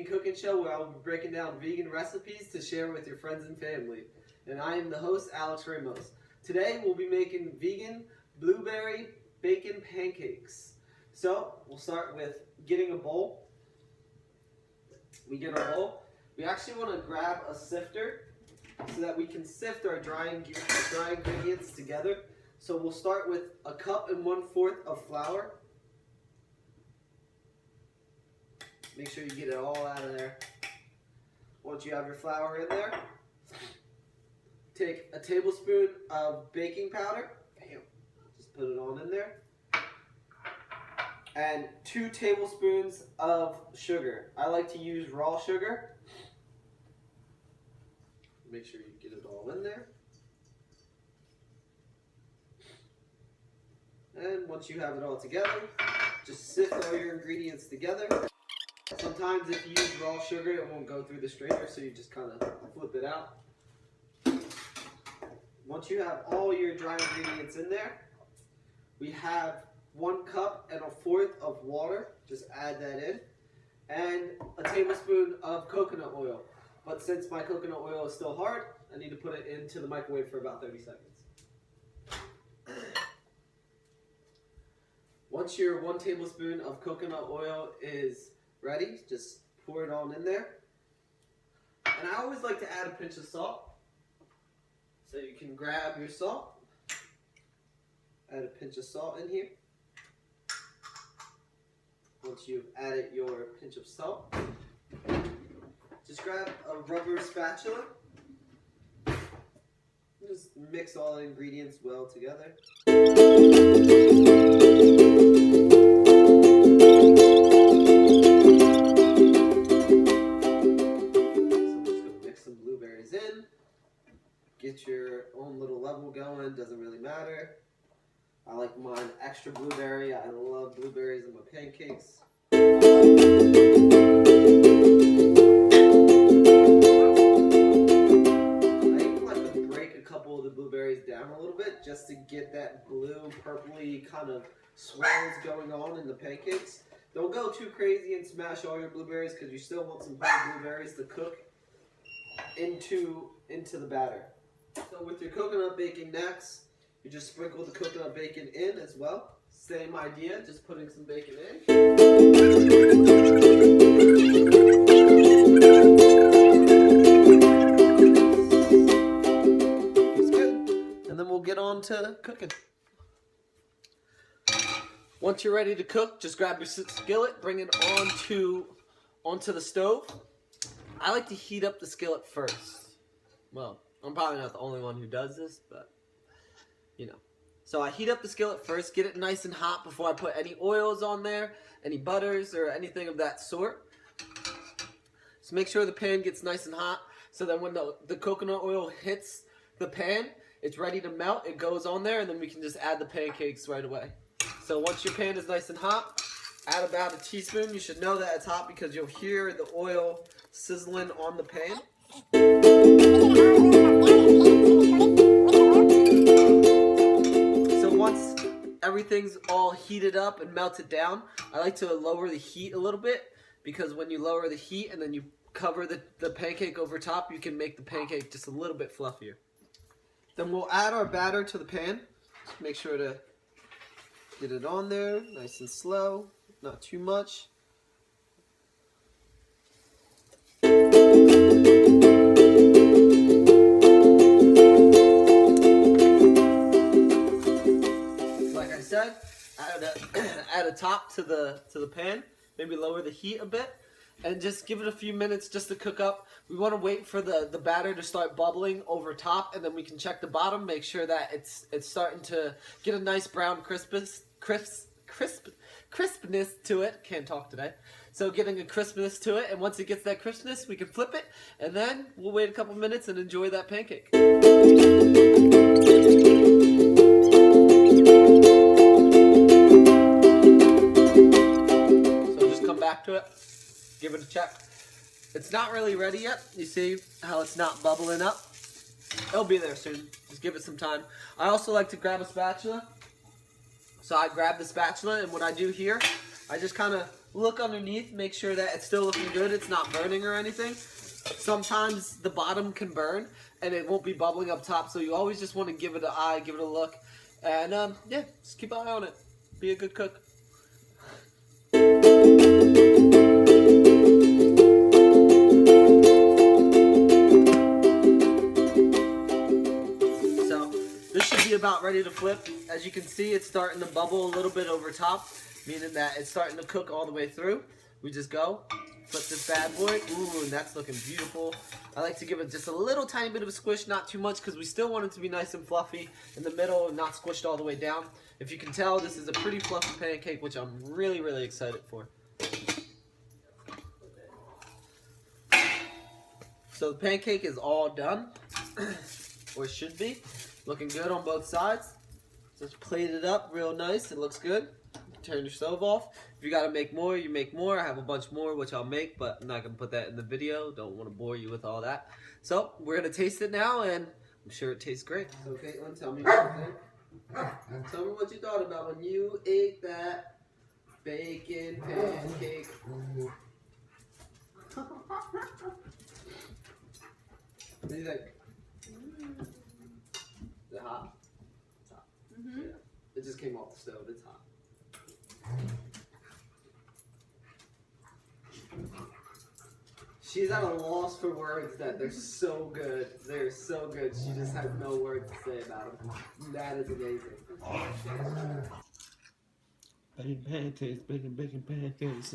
vegan cooking show where I will be breaking down vegan recipes to share with your friends and family. And I am the host, Alex Ramos. Today we'll be making vegan blueberry bacon pancakes. So we'll start with getting a bowl. We get our bowl. We actually want to grab a sifter so that we can sift our dry ingredients together. So we'll start with a cup and 1/4 of flour. Make sure you get it all out of there. Once you have your flour in there, take a tablespoon of baking powder. Just put it on in there. And 2 tablespoons of sugar. I like to use raw sugar. Make sure you get it all in there. And once you have it all together, just sift all your ingredients together. Sometimes if you use raw sugar, it won't go through the strainer, so you just kind of flip it out. Once you have all your dry ingredients in there, we have 1 cup and 1/4 of water. Just add that in. And a tablespoon of coconut oil. But since my coconut oil is still hard, I need to put it into the microwave for about 30 seconds. Once your 1 tablespoon of coconut oil is ready, just pour it on in there. And I always like to add a pinch of salt. So you can grab your salt, add a pinch of salt in here. Once you've added your pinch of salt, just grab a rubber spatula. Just mix all the ingredients well together. So I'm just going to mix some blueberries in. Get your own little level going, doesn't really matter. I like mine extra blueberry. I love blueberries in my pancakes. The blueberries down a little bit just to get that blue purpley kind of swirls going on in the pancakes. Don't go too crazy and smash all your blueberries because you still want some whole blueberries to cook into the batter. So with your coconut bacon next, you just sprinkle the coconut bacon in as well. Same idea, just putting some bacon in. Get on to cooking. Once you're ready to cook, just grab your skillet, bring it onto the stove. I like to heat up the skillet first. Well, I'm probably not the only one who does this, but you know. So I heat up the skillet first, get it nice and hot before I put any oils on there, any butters or anything of that sort. So make sure the pan gets nice and hot so that when the coconut oil hits the pan, it's ready to melt, it goes on there, and then we can just add the pancakes right away. So once your pan is nice and hot, add about a teaspoon. You should know that it's hot because you'll hear the oil sizzling on the pan. So once everything's all heated up and melted down, I like to lower the heat a little bit because when you lower the heat and then you cover the pancake over top, you can make the pancake just a little bit fluffier. Then we'll add our batter to the pan. Make sure to get it on there, nice and slow, not too much. Like I said, add a top to the pan. Maybe lower the heat a bit. And just give it a few minutes just to cook up. We want to wait for the batter to start bubbling over top, and then we can check the bottom, make sure that it's starting to get a nice brown crispness to it. Can't talk today. So getting a crispness to it, and once it gets that crispness, we can flip it, and then we'll wait a couple minutes and enjoy that pancake. So just come back to it. Give it a check. It's not really ready yet. You see how it's not bubbling up? It'll be there soon. Just give it some time. I also like to grab a spatula. So I grab the spatula, and what I do here, I just kind of look underneath, make sure that it's still looking good, it's not burning or anything. Sometimes the bottom can burn and it won't be bubbling up top, so you always just want to give it an eye, give it a look. And yeah, just keep an eye on it. Be a good cook. About ready to flip. As you can see, it's starting to bubble a little bit over top, meaning that it's starting to cook all the way through. We just go, flip this bad boy. Ooh, and that's looking beautiful. I like to give it just a little tiny bit of a squish, not too much, because we still want it to be nice and fluffy in the middle and not squished all the way down. If you can tell, this is a pretty fluffy pancake, which I'm really, really excited for. So the pancake is all done, or should be. Looking good on both sides. Just plate it up real nice. It looks good. Turn your stove off. If you gotta make more, you make more. I have a bunch more, which I'll make, but I'm not gonna put that in the video. Don't want to bore you with all that. So we're gonna taste it now, and I'm sure it tastes great. So Caitlin, tell me what you think. Tell me what you thought about when you ate that bacon pancake. What do you think? Is it hot? It's hot. Mm-hmm. Yeah. It just came off the stove. It's hot. She's at a loss for words that they're so good. They're so good. She just has no words to say about them. That is amazing. Bacon pancakes, bacon pancakes.